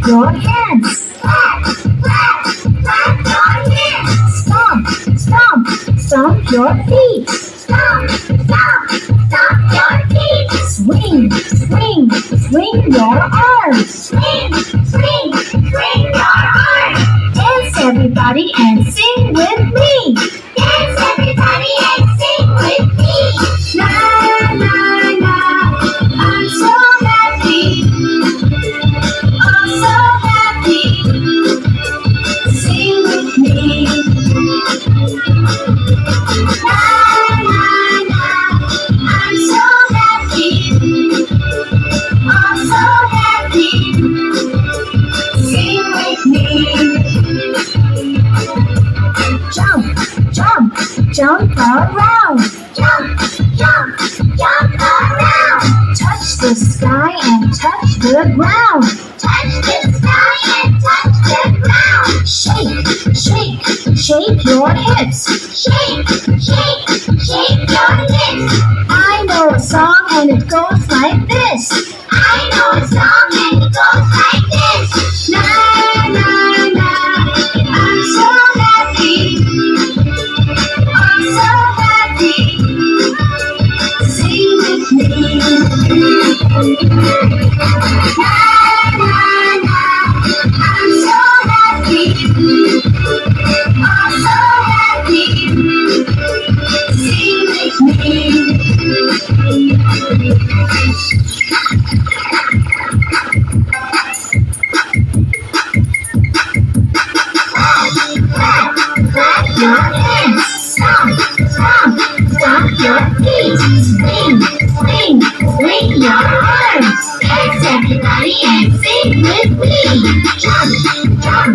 your hands. Clap, clap, clap your hands. Stomp, stomp, stomp your feet. Stomp, stomp, stomp your feet. Swing, swing, swing your arms. Swing, swing, swing your arms. Dance everybody and sing with me. Dance everybody and sing with me. La la la, I'm so happy. I'm so happy. Sing with me. La la la, I'm so happy. I'm so happy. Sing with me. Jump, jump, jump around. Jump, jump, jump around. Touch the sky and touch the ground. Touch the sky and touch the ground. Shake, shake, shake your hips. Shake, shake, shake your hips. I know a song and it goes like this. I know a song and it goes like this. La la la, I'm so happy. I'm so happy. Sing with me. La la la, I'm so happy. I'm so happy. Sing with me. Clap your hands. Stomp, stomp, stomp your feet. Swing, swing, swing your arms. Dance everybody and sing with me. Jump, jump,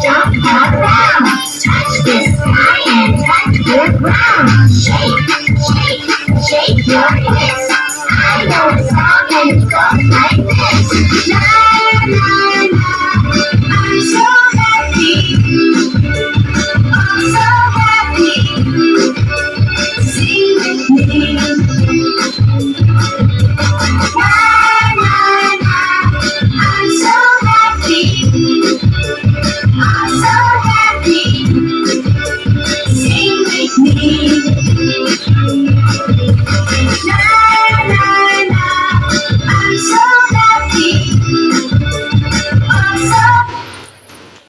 jump around. Touch the sky and touch the ground. Shake, shake, shake your hips. I know a song and it goes like this. La la la, I'm so